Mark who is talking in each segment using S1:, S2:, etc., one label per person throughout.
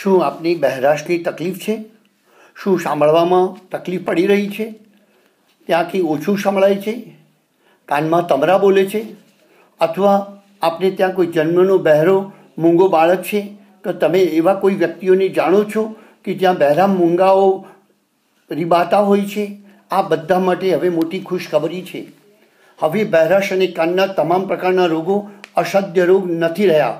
S1: શું આપની બહેરાશની તકલીફ છે? શું સાંભળવામાં તકલીફ પડી રહી છે? ત્યાંથી ઓછું સંભળાય છે? કાનમાં તમરા બોલે છે? અથવા આપને ત્યાં કોઈ જન્મનો બહેરો મૂંગો બાળક છે? તો તમે એવા કોઈ વ્યક્તિઓને જાણો છો કે જ્યાં બહેરા મૂંગાઓ રીબાતા હોય છે? આ બધા માટે હવે મોટી ખુશખબરી છે. હવે બહેરાશ અને કાનના તમામ પ્રકારના રોગો અસાધ્ય રોગ નથી રહ્યા.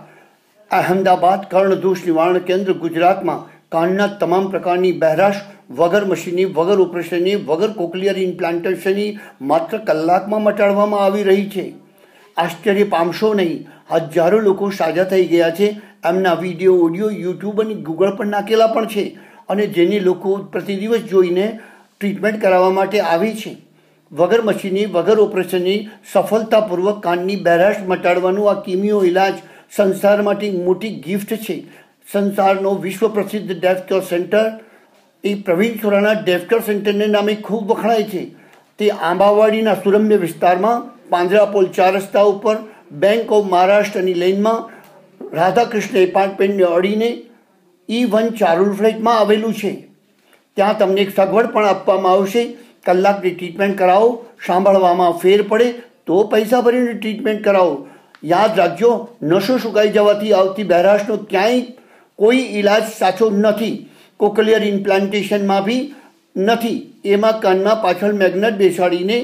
S1: અહેમદાબાદ કર્ણદોષ નિવારણ કેન્દ્ર ગુજરાતમાં કાનના તમામ પ્રકારની બહેરાશ વગર મશીનની, વગર ઓપરેશનની, વગર કોક્લિયર ઇમ્પ્લાન્ટેશનની માત્ર કલાકમાં મટાડવામાં આવી રહી છે. આશ્ચર્ય પામશો નહીં, હજારો લોકો સાજા થઈ ગયા છે. એમના વિડીયો, ઓડિયો યુટ્યુબ અને ગૂગલ પર નાખેલા પણ છે અને જેને લોકો પ્રતિદિવસ જોઈને ટ્રીટમેન્ટ કરાવવા માટે આવી છે. વગર મશીનની, વગર ઓપરેશનની સફળતાપૂર્વક કાનની બહેરાશ મટાડવાનું આ કિમિયો ઇલાજ સંસાર માટે મોટી ગિફ્ટ છે. સંસારનો વિશ્વ પ્રસિદ્ધ ડેફ કેર સેન્ટર એ પ્રવીણ સુરાણા ડેફ કેર સેન્ટરને નામે ખૂબ વખણાય છે. તે આંબાવાડીના સુરમ્ય વિસ્તારમાં પાંજરાપોલ 4 રસ્તા ઉપર બેંક ઓફ મહારાષ્ટ્રની લેનમાં રાધાકૃષ્ણ એપાર્ટમેન્ટને અડીને E1 ચારુલ ફ્લેટમાં આવેલું છે. ત્યાં તમને એક સગવડ પણ આપવામાં આવશે. કલાકની ટ્રીટમેન્ટ કરાવો, સાંભળવામાં ફેર પડે તો પૈસા ભરીને ટ્રીટમેન્ટ કરાવો. યાદ રાખજો, નશો સુકાઈ જવાથી આવતી બહેરાશનો ક્યાંય કોઈ ઈલાજ સાચો નથી. કોક્લિયર ઇમ્પ્લાન્ટેશનમાં બી નથી. એમાં કાનમાં પાછળ મેગ્નેટ બેસાડીને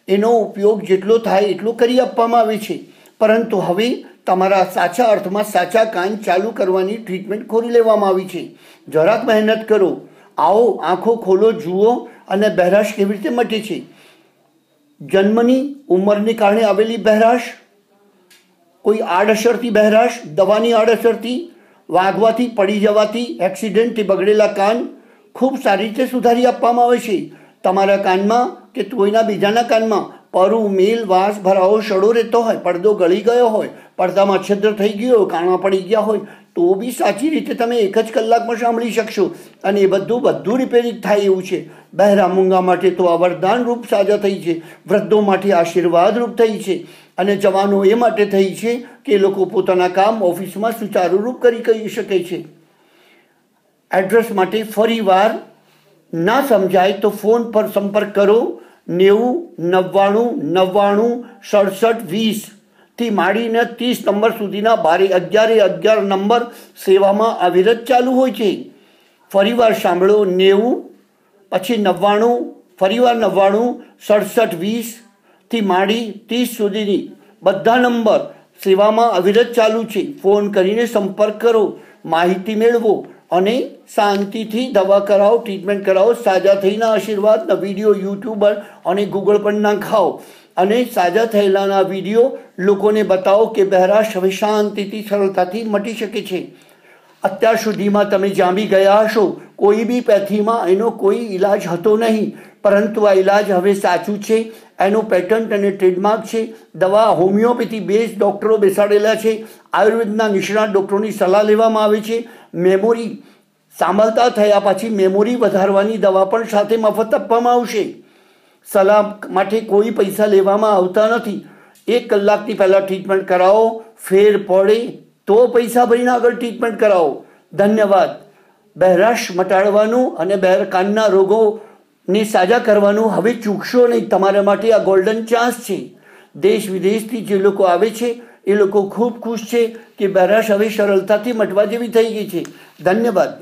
S1: એનો ઉપયોગ જેટલો થાય એટલો કરી આપવામાં આવે છે. પરંતુ હવે તમારા સાચા અર્થમાં સાચા કાન ચાલુ કરવાની ટ્રીટમેન્ટ ખોરી લેવામાં આવી છે. જરાક મહેનત કરો, આવો, આંખો ખોલો, જુઓ અને બહેરાશ કેવી રીતે મટે છે. જન્મની ઉંમરને કારણે આવેલી બહેરાશ, કોઈ આડઅસરથી બહેરાશ, દવાની આડઅસરથી, વાગવાથી, પડી જવાથી, એક્સિડન્ટથી બગડેલા કાન ખૂબ સારી રીતે સુધારી આપવામાં આવે છે. તમારા કાનમાં કે કોઈના બીજાના કાનમાં પરું, મેલ, વાસ, ભરાવો, સડો રહેતો હોય, પડદો ગળી ગયો હોય, પડદામાં છિદ્ર થઈ ગયો હોય, કાણા પડી ગયા હોય તો બી સાચી રીતે તમે એક જ કલાકમાં સાંભળી શકશો અને એ બધું રિપેરિંગ થાય એવું છે. બહેરા મૂંગા માટે તો આ વરદાન રૂપ સાજા થઈ છે. વૃદ્ધો માટે આશીર્વાદ રૂપ થઈ છે અને જવાનો એ માટે થઈ છે કે એ લોકો પોતાના કામ ઓફિસમાં સુચારુરૂપ કરી શકે છે. એડ્રેસ માટે ફરી વાર ના સમજાય તો ફોન પર સંપર્ક કરો. 90 99 67 20 થી માંડીને 30 નંબર સુધીના 11 નંબર સેવામાં અવિરત ચાલુ હોય છે. ફરીવાર સાંભળો, 90 પછી 99, ફરીવાર 90 67 20 થી માંડી 30 સુધીની બધા નંબર સેવામાં અવિરત ચાલુ છે. ફોન કરીને સંપર્ક કરો, માહિતી મેળવો અને શાંતિથી દવા કરાવો, ટ્રીટમેન્ટ કરાવો. સાજા થઈને આશીર્વાદના વિડીયો યુટ્યુબ અને ગૂગલ પર નાખાઓ અને સાજા થયેલાના વિડીયો લોકોને બતાવો કે બહેરાશ હવે શાંતિથી, સરળતાથી મટી શકે છે. અત્યાર સુધીમાં તમે જામી ગયા હશો. કોઈ બી પેથીમાં એનો કોઈ ઈલાજ હતો નહીં, પરંતુ આ ઈલાજ હવે સાચું છે. એનો પેટન્ટ અને ટ્રેડમાર્ક છે. દવા હોમિયોપેથી બેઝ ડૉક્ટરો બેસાડેલા છે. આયુર્વેદના નિષ્ણાત ડૉક્ટરોની સલાહ લેવામાં આવે છે. મેમોરી સાંભળતા થયા પછી મેમોરી વધારવાની દવા પણ સાથે મફત આપવામાં આવશે. સલાહ માટે કોઈ પૈસા લેવામાં આવતા નથી. 1 કલાકની પહેલાં ટ્રીટમેન્ટ કરાવો, ફેર પડે તો પૈસા ભરીને આગળ ટ્રીટમેન્ટ કરાવો. ધન્યવાદ. બહેરાશ મટાડવાનું અને કાનના રોગોને સાજા કરવાનું હવે ચૂકશો નહીં. તમારા માટે આ ગોલ્ડન ચાન્સ છે. દેશ વિદેશથી જે લોકો આવે છે એ લોકો ખૂબ ખુશ છે કે બહેરાશ હવે સરળતાથી મટવા જેવી થઈ ગઈ છે. ધન્યવાદ.